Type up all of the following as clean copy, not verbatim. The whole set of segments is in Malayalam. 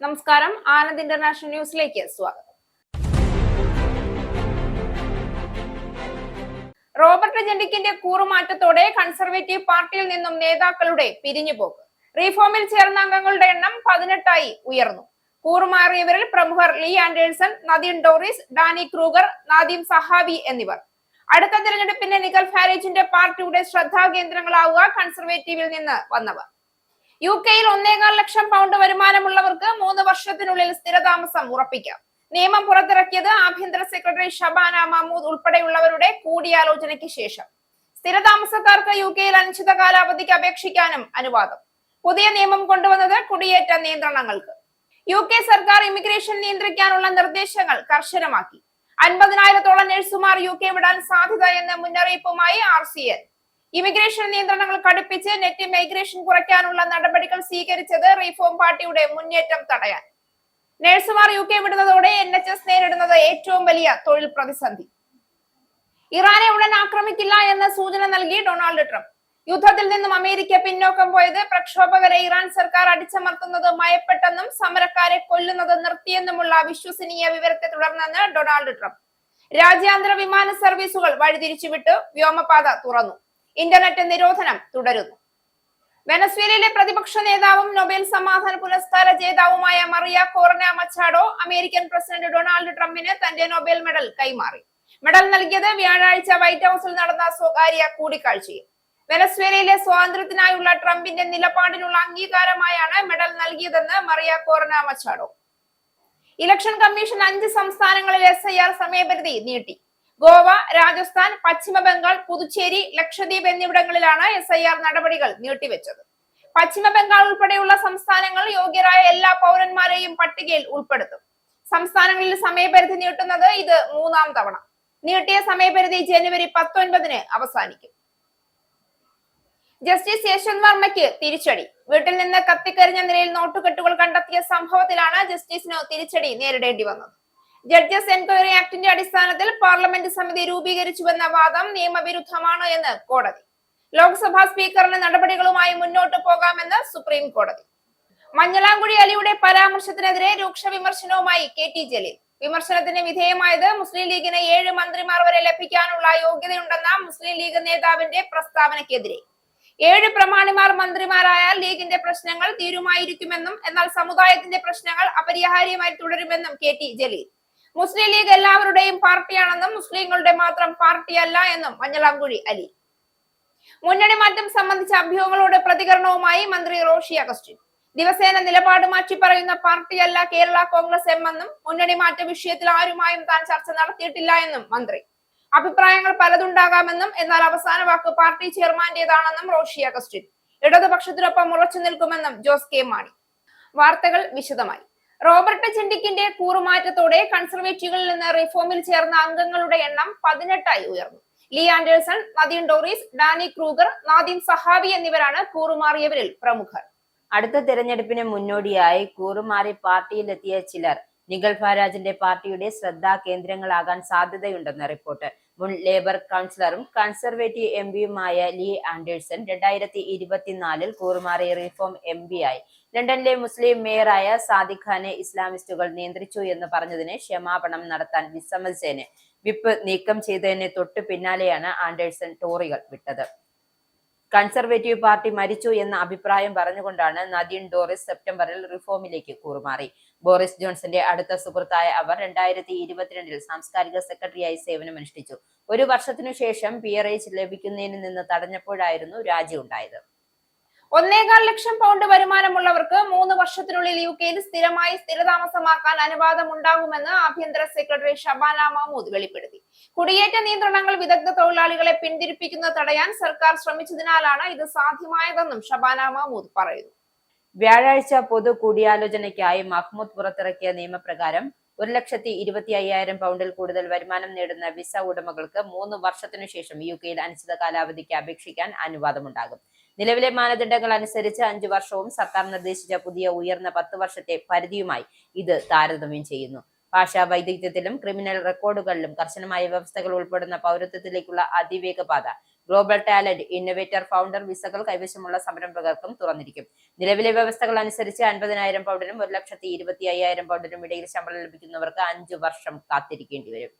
നമസ്കാരം, ആനന്ദ് ഇന്റർനാഷണൽ ന്യൂസിലേക്ക് സ്വാഗതം. റോബർട്ട് ജെൻഡിക്കിന്റെ കൂറുമാറ്റത്തോടെ കൺസർവേറ്റീവ് പാർട്ടിയിൽ നിന്നും നേതാക്കളുടെ പിരിഞ്ഞുപോക്ക്. റീഫോമിൽ ചേർന്ന അംഗങ്ങളുടെ എണ്ണം 18ആയി ഉയർന്നു. കൂറുമാറിയവരിൽ പ്രമുഖർ Lee Anderson, Nadine Dorries, Danny Kruger, Nadhim Zahawi എന്നിവർ. അടുത്ത തിരഞ്ഞെടുപ്പിന്റെ നിക്കൽ ഫാരേജിന്റെ പാർട്ടിയുടെ ശ്രദ്ധാകേന്ദ്രങ്ങളാവുക കൺസർവേറ്റീവിൽ നിന്ന് വന്നവർ. UK-യിൽ 1.25 ലക്ഷം പൗണ്ട് വരുമാനമുള്ളവർക്ക് 3 വർഷത്തിനുള്ളിൽ സ്ഥിരതാമസം ഉറപ്പിക്കാം. നിയമം പുറത്തിറക്കിയത് ആഭ്യന്തര സെക്രട്ടറി ഷബാന മഹ്മൂദ് ഉൾപ്പെടെയുള്ളവരുടെ കൂടിയാലോചനയ്ക്ക് ശേഷം. സ്ഥിരതാമസക്കാർക്ക് UK-യിൽ അനിശ്ചിത കാലാവധിക്ക് അപേക്ഷിക്കാനും അനുവാദം. പുതിയ നിയമം കൊണ്ടുവന്നത് കുടിയേറ്റ നിയന്ത്രണങ്ങൾക്ക്. UK സർക്കാർ ഇമിഗ്രേഷൻ നിയന്ത്രിക്കാനുള്ള നിർദ്ദേശങ്ങൾ കർശനമാക്കി. 50,000-ഓളം നഴ്സുമാർ UK വിടാൻ സാധ്യത എന്ന മുന്നറിയിപ്പുമായി RCN. ഇമിഗ്രേഷൻ നിയന്ത്രണങ്ങൾ കടുപ്പിച്ച് നെറ്റ് മൈഗ്രേഷൻ കുറയ്ക്കാനുള്ള നടപടികൾ സ്വീകരിച്ചത് റീഫോം പാർട്ടിയുടെ മുന്നേറ്റം തടയാൻ. നഴ്സുമാർ UK വിടുന്നതോടെ NHS നേരിടുന്നത് ഏറ്റവും വലിയ തൊഴിൽ പ്രതിസന്ധി. ഇറാനെ ഉടൻ ആക്രമിക്കില്ല എന്ന സൂചന നൽകി ഡൊണാൾഡ് ട്രംപ്. യുദ്ധത്തിൽ നിന്നും അമേരിക്ക പിന്നോക്കം പോയത് പ്രക്ഷോഭകരെ ഇറാൻ സർക്കാർ അടിച്ചമർത്തുന്നത് മയപ്പെട്ടെന്നും സമരക്കാരെ കൊല്ലുന്നത് നിർത്തിയെന്നുമുള്ള വിശ്വസനീയ വിവരത്തെ തുടർന്നെന്ന് ഡൊണാൾഡ് ട്രംപ്. രാജ്യാന്തര വിമാന സർവീസുകൾ വഴിതിരിച്ചുവിട്ട് വ്യോമപാത തുറന്നു. ഇന്റർനെറ്റ് നിരോധനം തുടരുന്നു. വെനസ്വേലയിലെ പ്രതിപക്ഷ നേതാവും നൊബേൽ സമാധാന പുരസ്കാര ജേതാവുമായ Maria Corina Machado American president Donald ട്രംപിന് തന്റെ നൊബേൽ മെഡൽ കൈമാറി. മെഡൽ നൽകിയത് വ്യാഴാഴ്ച വൈറ്റ് ഹൌസിൽ നടന്ന സ്വകാര്യ കൂടിക്കാഴ്ചയിൽ. വെനസ്വേലയിലെ സ്വാതന്ത്ര്യത്തിനായുള്ള ട്രംപിന്റെ നിലപാടിനുള്ള അംഗീകാരമായാണ് മെഡൽ നൽകിയതെന്ന് Mariya Corina Machado. Election commission 5 സംസ്ഥാനങ്ങളിൽ SIR സമയപരിധി നീട്ടി. ഗോവ, രാജസ്ഥാൻ, പശ്ചിമ ബംഗാൾ, പുതുച്ചേരി, ലക്ഷദ്വീപ് എന്നിവിടങ്ങളിലാണ് SIR നടപടികൾ നീട്ടിവെച്ചത്. പശ്ചിമ ബംഗാൾ ഉൾപ്പെടെയുള്ള സംസ്ഥാനങ്ങൾ യോഗ്യരായ എല്ലാ പൗരന്മാരെയും പട്ടികയിൽ ഉൾപ്പെടുത്തും. സംസ്ഥാനങ്ങളിൽ സമയപരിധി നീട്ടുന്നത് ഇത് 3-ാം തവണ. നീട്ടിയ സമയപരിധി ജനുവരി 19-ന് അവസാനിക്കും. ജസ്റ്റിസ് യശ്വന്ത് വർമ്മയ്ക്ക് തിരിച്ചടി. വീട്ടിൽ നിന്ന് കത്തിക്കരിഞ്ഞ നിലയിൽ നോട്ടുകെട്ടുകൾ കണ്ടെത്തിയ സംഭവത്തിലാണ് ജസ്റ്റിസിന് തിരിച്ചടി നേരിടേണ്ടി വന്നത്. ജഡ്ജസ് എൻക്വയറി ആക്ടിന്റെ അടിസ്ഥാനത്തിൽ പാർലമെന്റ് സമിതി രൂപീകരിച്ചുവെന്ന വാദം നിയമവിരുദ്ധമാണ് എന്ന് കോടതി. ലോക്സഭാ സ്പീക്കറിന് നടപടികളുമായി മുന്നോട്ട് പോകാമെന്ന് സുപ്രീം കോടതി. മഞ്ഞളാംകുഴി അലിയുടെ പരാമർശത്തിനെതിരെ രൂക്ഷ വിമർശനവുമായി KT ജലീൽ. വിമർശനത്തിന് വിധേയമായത് മുസ്ലിം ലീഗിന് 7 മന്ത്രിമാർ വരെ ലഭിക്കാനുള്ള യോഗ്യതയുണ്ടെന്ന മുസ്ലിം ലീഗ് നേതാവിന്റെ പ്രസ്താവനയ്ക്കെതിരെ. 7 പ്രമാണിമാർ മന്ത്രിമാരായാൽ ലീഗിന്റെ പ്രശ്നങ്ങൾ തീരുമായിരിക്കുമെന്നും എന്നാൽ സമുദായത്തിന്റെ പ്രശ്നങ്ങൾ അപരിഹാര്യമായി തുടരുമെന്നും KT ജലീൽ. മുസ്ലിം ലീഗ് എല്ലാവരുടെയും പാർട്ടിയാണെന്നും മുസ്ലിങ്ങളുടെ മാത്രം പാർട്ടിയല്ല എന്നും മഞ്ഞളാംകുഴി അലി. മുന്നണി മാറ്റം സംബന്ധിച്ച അഭ്യൂഹങ്ങളോട് പ്രതികരണവുമായി മന്ത്രി റോഷി അഗസ്റ്റിൻ. ദിവസേന നിലപാട് മാറ്റി പറയുന്ന പാർട്ടിയല്ല കേരള കോൺഗ്രസ് എം എന്നും മുന്നണി മാറ്റ വിഷയത്തിൽ ആരുമായും താൻ ചർച്ച നടത്തിയിട്ടില്ല എന്നും മന്ത്രി. അഭിപ്രായങ്ങൾ പലതുണ്ടാകാമെന്നും എന്നാൽ അവസാന വാക്ക് പാർട്ടി ചെയർമാന്റേതാണെന്നും റോഷി അഗസ്റ്റിൻ. ഇടതുപക്ഷത്തിനൊപ്പം ഉറച്ചു നിൽക്കുമെന്നും ജോസ് കെ മാണി. വാർത്തകൾ വിശദമായി. റോബർട്ട് ജെൻഡിക്കിന്റെ കൂറുമാറ്റത്തോടെ കൺസർവേറ്റീവുകളിൽ നിന്ന് റിഫോമിൽ ചേർന്ന അംഗങ്ങളുടെ എണ്ണം 18ആയി ഉയർന്നു. Lee Anderson, Nadine Dorries, Danny Kruger, Nadhim Zahawi എന്നിവരാണ് കൂറുമാറിയവരിൽ പ്രമുഖർ. അടുത്ത തെരഞ്ഞെടുപ്പിന് മുന്നോടിയായി കൂറുമാറി പാർട്ടിയിലെത്തിയ ചിലർ നിഖൽ ഫാരാജിന്റെ പാർട്ടിയുടെ ശ്രദ്ധാ കേന്ദ്രങ്ങളാകാൻ സാധ്യതയുണ്ടെന്ന് റിപ്പോർട്ട്. മുൻ ലേബർ കൗൺസിലറും കൺസർവേറ്റീവ് MPയുമായ ലീ ആൻഡേഴ്സൺ 2024-ൽ കൂറുമാറി റിഫോം MP ആയി. ലണ്ടനിലെ മുസ്ലിം മേയറായ സാദിഖ് ഖാനെ ഇസ്ലാമിസ്റ്റുകൾ നിയന്ത്രിച്ചു എന്ന് പറഞ്ഞതിന് ക്ഷമാപണം നടത്താൻ വിസമ്മതിച്ചതിന് വിപ്പ് നീക്കം ചെയ്തതിന് തൊട്ടു പിന്നാലെയാണ് ആൻഡേഴ്സൺ ടോറികൾ വിട്ടത്. കൺസർവേറ്റീവ് പാർട്ടി മരിച്ചു എന്ന അഭിപ്രായം പറഞ്ഞുകൊണ്ടാണ് നദീൻ ഡോറിസ് സെപ്റ്റംബറിൽ റിഫോമിലേക്ക് കൂറുമാറി. ബോറിസ് ജോൺസന്റെ അടുത്ത സുഹൃത്തായ അവർ 2022-ൽ സാംസ്കാരിക സെക്രട്ടറിയായി സേവനമനുഷ്ഠിച്ചു. 1 വർഷത്തിനു ശേഷം പിയറേജ് ലഭിക്കുന്നതിന് നിന്ന് തടഞ്ഞപ്പോഴായിരുന്നു രാജി ഉണ്ടായത്. 1.25 ലക്ഷം പൗണ്ട് വരുമാനമുള്ളവർക്ക് 3 വർഷത്തിനുള്ളിൽ UK-യിൽ സ്ഥിരമായി സ്ഥിരതാമസമാക്കാൻ അനുവാദം ഉണ്ടാകുമെന്ന് ആഭ്യന്തര സെക്രട്ടറി ഷബാന മഹ്മൂദ് വെളിപ്പെടുത്തി. കുടിയേറ്റ നിയന്ത്രണങ്ങൾ വിദഗ്ധ തൊഴിലാളികളെ പിന്തിരിപ്പിക്കുന്നത് തടയാൻ സർക്കാർ ശ്രമിച്ചതിനാലാണ് ഇത് സാധ്യമായതെന്നും ഷബാന മഹ്മൂദ് പറയുന്നു. വ്യാഴാഴ്ച പൊതു കൂടിയാലോചനയ്ക്കായി മഹ്മൂദ് പുറത്തിറക്കിയ നിയമപ്രകാരം 1,25,000 പൗണ്ടിൽ കൂടുതൽ വരുമാനം നേടുന്ന വിസ ഉടമകൾക്ക് 3 വർഷത്തിനു ശേഷം UK-യിൽ അനിശ്ചിത കാലാവധിക്ക് അപേക്ഷിക്കാൻ അനുവാദമുണ്ടാകും. നിലവിലെ മാനദണ്ഡങ്ങൾ അനുസരിച്ച് 5 വർഷവും സർക്കാർ നിർദ്ദേശിച്ച പുതിയ ഉയർന്ന 10 വർഷത്തെ പരിധിയുമായി ഇത് താരതമ്യം ചെയ്യുന്നു. ഭാഷാ വൈദഗ്ധ്യത്തിലും ക്രിമിനൽ റെക്കോർഡുകളിലും കർശനമായ വ്യവസ്ഥകൾ ഉൾപ്പെടുന്ന പൗരത്വത്തിലേക്കുള്ള അതിവേഗപാത ഗ്ലോബൽ ടാലന്റ് ഇന്നോവേറ്റർ ഫൗണ്ടർ വിസകൾ കൈവശമുള്ള സംരംഭകർക്കും തുറന്നിരിക്കും. നിലവിലെ വ്യവസ്ഥകൾ അനുസരിച്ച് 50,000 പൗണ്ടിനും 1,25,000 പൗണ്ടിനും ഇടയിൽ ശമ്പളം ലഭിക്കുന്നവർക്ക് 5 വർഷം കാത്തിരിക്കേണ്ടി വരും.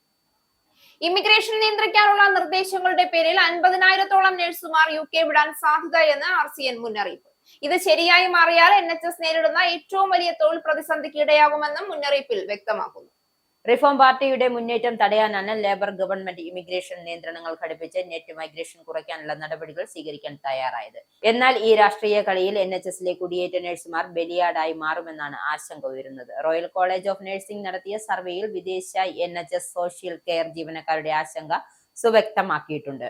ഇമിഗ്രേഷൻ നിയന്ത്രിക്കാനുള്ള നിർദ്ദേശങ്ങളുടെ പേരിൽ 50,000-ഓളം നഴ്സുമാർ UK വിടാൻ സാധ്യത എന്ന് RCN മുന്നറിയിപ്പ്. ഇത് ശരിയായി മാറിയാൽ NHS നേരിടുന്ന ഏറ്റവും വലിയ തൊഴിൽ പ്രതിസന്ധിക്ക് ഇടയാകുമെന്നും മുന്നറിയിപ്പിൽ വ്യക്തമാക്കുന്നു. റിഫോം പാർട്ടിയുടെ മുന്നേറ്റം തടയാനാണ് ലേബർ ഗവൺമെന്റ് ഇമിഗ്രേഷൻ നിയന്ത്രണങ്ങൾ ഘടിപ്പിച്ച് നെറ്റ് മൈഗ്രേഷൻ കുറയ്ക്കാനുള്ള നടപടികൾ സ്വീകരിക്കാൻ തയ്യാറായത്. എന്നാൽ ഈ രാഷ്ട്രീയ കളിയിൽ NHSലെ കുടിയേറ്റ നഴ്സുമാർ ബലിയാടായി മാറുമെന്നാണ് ആശങ്ക ഉയരുന്നത്. റോയൽ കോളേജ് ഓഫ് നഴ്സിംഗ് നടത്തിയ സർവേയിൽ വിദേശ NHS സോഷ്യൽ കെയർ ജീവനക്കാരുടെ ആശങ്ക സുവ്യക്തമാക്കിയിട്ടുണ്ട്.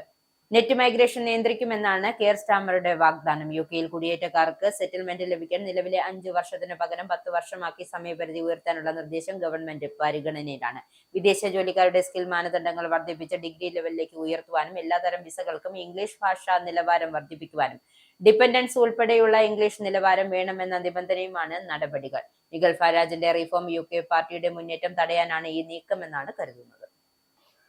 നെറ്റ് മൈഗ്രേഷൻ നിയന്ത്രിക്കുമെന്നാണ് കെയർ സ്റ്റാമറുടെ വാഗ്ദാനം. UKയിൽ കുടിയേറ്റക്കാർക്ക് സെറ്റിൽമെന്റ് ലഭിക്കാൻ നിലവിലെ 5 വർഷത്തിന് പകരം 10 വർഷമാക്കി സമയപരിധി ഉയർത്താനുള്ള നിർദ്ദേശം ഗവൺമെന്റ് പരിഗണനയിലാണ്. വിദേശ ജോലിക്കാരുടെ സ്കിൽ മാനദണ്ഡങ്ങൾ വർദ്ധിപ്പിച്ച് ഡിഗ്രി ലെവലിലേക്ക് ഉയർത്തുവാനും എല്ലാതരം വിസകൾക്കും ഇംഗ്ലീഷ് ഭാഷാ നിലവാരം വർദ്ധിപ്പിക്കുവാനും ഡിപെൻഡൻസ് ഉൾപ്പെടെയുള്ള ഇംഗ്ലീഷ് നിലവാരം വേണമെന്ന നിബന്ധനയുമാണ് നടപടികൾ. നിഗൽ ഫരാജിന്റെ റിഫോം UK പാർട്ടിയുടെ മുന്നേറ്റം തടയാനാണ് ഈ നീക്കമെന്നാണ് കരുതുന്നത്.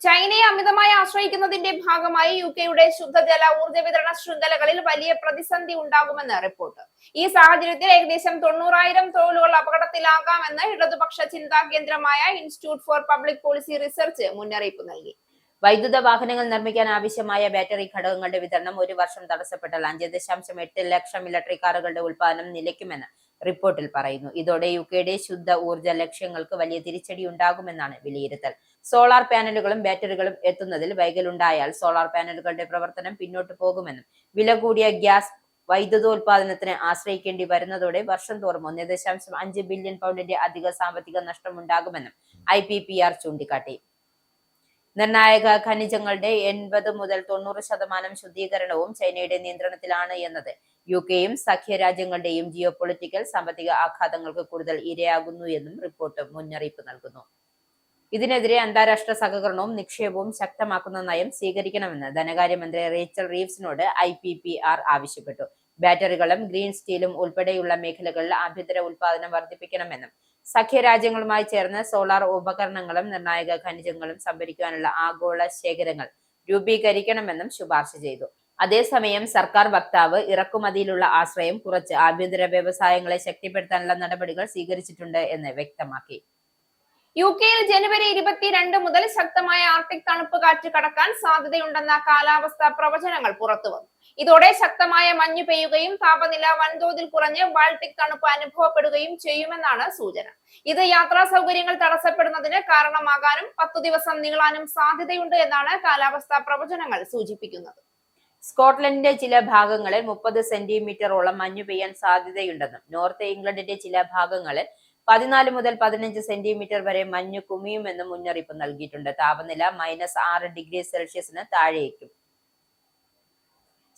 ചൈനയെ അമിതമായി ആശ്രയിക്കുന്നതിന്റെ ഭാഗമായി UKയുടെ ശുദ്ധജല ഊർജ്ജ വിതരണ ശൃംഖലകളിൽ വലിയ പ്രതിസന്ധി ഉണ്ടാകുമെന്ന് റിപ്പോർട്ട്. ഈ സാഹചര്യത്തിൽ ഏകദേശം 90,000 തൊഴിലുകൾ അപകടത്തിലാകാമെന്ന് ഇടതുപക്ഷ ചിന്താ കേന്ദ്രമായ institute for public policy research മുന്നറിയിപ്പ് നൽകി. വൈദ്യുത വാഹനങ്ങൾ നിർമ്മിക്കാൻ ആവശ്യമായ ബാറ്ററി ഘടകങ്ങളുടെ വിതരണം 1 വർഷം തടസ്സപ്പെട്ടാൽ 5.8 ലക്ഷം ഇലക്ട്രിക് കാറുകളുടെ ഉൽപാദനം നിലയ്ക്കുമെന്ന് റിപ്പോർട്ടിൽ പറയുന്നു. ഇതോടെ UKയുടെ ശുദ്ധ ഊർജ്ജ ലക്ഷ്യങ്ങൾക്ക് വലിയ തിരിച്ചടി ഉണ്ടാകുമെന്നാണ് വിലയിരുത്തൽ. സോളാർ പാനലുകളും ബാറ്ററികളും എത്തുന്നതിൽ വൈകലുണ്ടായാൽ സോളാർ പാനലുകളുടെ പ്രവർത്തനം പിന്നോട്ട് പോകുമെന്നും വില കൂടിയ ഗ്യാസ് വൈദ്യുതോൽപാദനത്തിന് ആശ്രയിക്കേണ്ടി വരുന്നതോടെ വർഷം തോറും 1.5 ബില്യൺ പൗണ്ടിന്റെ അധിക സാമ്പത്തിക നഷ്ടമുണ്ടാകുമെന്നും IPPR ചൂണ്ടിക്കാട്ടി. നിർണായക ഖനിജങ്ങളുടെ 80 മുതൽ 90% ശുദ്ധീകരണവും ചൈനയുടെ നിയന്ത്രണത്തിലാണ് എന്നത് UKയും സഖ്യരാജ്യങ്ങളുടെയും ജിയോ പൊളിറ്റിക്കൽ സാമ്പത്തിക ആഘാതങ്ങൾക്ക് കൂടുതൽ ഇരയാകുന്നു എന്നും റിപ്പോർട്ട് മുന്നറിയിപ്പ് നൽകുന്നു. ഇതിനെതിരെ അന്താരാഷ്ട്ര സഹകരണവും നിക്ഷേപവും ശക്തമാക്കുന്ന നയം സ്വീകരിക്കണമെന്ന് ധനകാര്യമന്ത്രി റേച്ചൽ റീവ്സിനോട് IPPR ആവശ്യപ്പെട്ടു. ബാറ്ററികളും ഗ്രീൻ സ്റ്റീലും ഉൾപ്പെടെയുള്ള മേഖലകളിൽ ആഭ്യന്തര ഉൽപാദനം വർദ്ധിപ്പിക്കണമെന്നും സഖ്യരാജ്യങ്ങളുമായി ചേർന്ന് സോളാർ ഉപകരണങ്ങളും നിർണായക ഖനിജങ്ങളും സംഭരിക്കാനുള്ള ആഗോള ശേഖരങ്ങൾ രൂപീകരിക്കണമെന്നും ശുപാർശ ചെയ്തു. അതേസമയം സർക്കാർ വക്താവ് ഇറക്കുമതിയിലുള്ള ആശ്രയം കുറച്ച് ആഭ്യന്തര വ്യവസായങ്ങളെ ശക്തിപ്പെടുത്താനുള്ള നടപടികൾ സ്വീകരിച്ചിട്ടുണ്ട് എന്ന് വ്യക്തമാക്കി. UKയിൽ ജനുവരി 22 മുതൽ ശക്തമായ ആർട്ടിക് തണുപ്പ് കാറ്റ് കടക്കാൻ സാധ്യതയുണ്ടെന്ന കാലാവസ്ഥാ പ്രവചനങ്ങൾ പുറത്തുവന്നു. ഇതോടെ ശക്തമായ മഞ്ഞ് പെയ്യുകയും താപനില വൻതോതിൽ കുറഞ്ഞ് ബാൾട്ടിക് തണുപ്പ് അനുഭവപ്പെടുകയും ചെയ്യുമെന്നാണ് സൂചന. ഇത് യാത്രാ സൗകര്യങ്ങൾ തടസ്സപ്പെടുന്നതിന് കാരണമാകാനും 10 ദിവസം നീളാനും സാധ്യതയുണ്ട് എന്നാണ് കാലാവസ്ഥാ പ്രവചനങ്ങൾ സൂചിപ്പിക്കുന്നത്. സ്കോട്ട്ലൻഡിന്റെ ചില ഭാഗങ്ങളിൽ 30 സെന്റിമീറ്ററോളം മഞ്ഞു പെയ്യാൻ സാധ്യതയുണ്ടെന്നും നോർത്ത് ഇംഗ്ലണ്ടിന്റെ ചില ഭാഗങ്ങളിൽ 14 മുതൽ 15 സെന്റിമീറ്റർ വരെ മഞ്ഞു കുമിയുമെന്നും മുന്നറിയിപ്പ് നൽകിയിട്ടുണ്ട്. താപനില -6 ഡിഗ്രി സെൽഷ്യസിന് താഴേക്കും.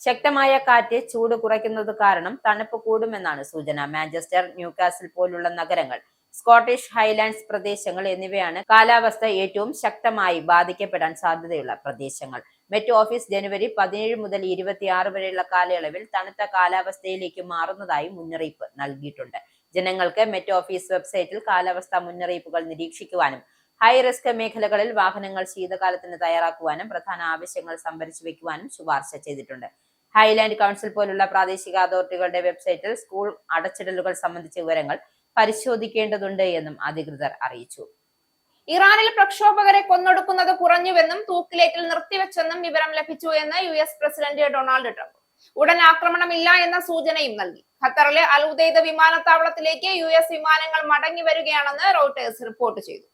ശക്തമായ കാറ്റ് ചൂട് കുറയ്ക്കുന്നത് കാരണം തണുപ്പ് കൂടുമെന്നാണ് സൂചന. മാഞ്ചസ്റ്റർ, ന്യൂകാസിൽ പോലുള്ള നഗരങ്ങൾ, സ്കോട്ടിഷ് ഹൈലാൻഡ്സ് പ്രദേശങ്ങൾ എന്നിവയാണ് കാലാവസ്ഥ ഏറ്റവും ശക്തമായി ബാധിക്കപ്പെടാൻ സാധ്യതയുള്ള പ്രദേശങ്ങൾ. മെറ്റ് ഓഫീസ് ജനുവരി 17 മുതൽ 26 വരെയുള്ള കാലയളവിൽ തണുത്ത കാലാവസ്ഥയിലേക്ക് മാറുന്നതായി മുന്നറിയിപ്പ് നൽകിയിട്ടുണ്ട്. ജനങ്ങൾക്ക് മെറ്റ് ഓഫീസ് വെബ്സൈറ്റിൽ കാലാവസ്ഥാ മുന്നറിയിപ്പുകൾ നിരീക്ഷിക്കുവാനും ഹൈ റിസ്ക് മേഖലകളിൽ വാഹനങ്ങൾ ശീതകാലത്തിന് തയ്യാറാക്കുവാനും പ്രധാന ആവശ്യങ്ങൾ സംഭരിച്ചു വെക്കുവാനും ശുപാർശ ചെയ്തിട്ടുണ്ട്. ഹൈലാൻഡ് കൗൺസിൽ പോലുള്ള പ്രാദേശിക അതോറിറ്റികളുടെ വെബ്സൈറ്റിൽ സ്കൂൾ അടച്ചിടലുകൾ സംബന്ധിച്ച വിവരങ്ങൾ പരിശോധിക്കേണ്ടതുണ്ട് എന്നും അധികൃതർ അറിയിച്ചു. ഇറാനിൽ പ്രക്ഷോഭകരെ കൊന്നൊടുക്കുന്നത് കുറഞ്ഞുവെന്നും തൂക്കിലേറ്റൽ നിർത്തിവെച്ചെന്നും വിവരം ലഭിച്ചു എന്ന് US പ്രസിഡന്റ് ഡൊണാൾഡ് ട്രംപ്. ഉടൻ ആക്രമണമില്ല എന്ന സൂചനയും നൽകി. ഖത്തറിലെ അൽ ഉദൈദ വിമാനത്താവളത്തിലേക്ക് US വിമാനങ്ങൾ മടങ്ങി വരികയാണെന്ന് റോയിട്ടേഴ്സ് റിപ്പോർട്ട് ചെയ്തു.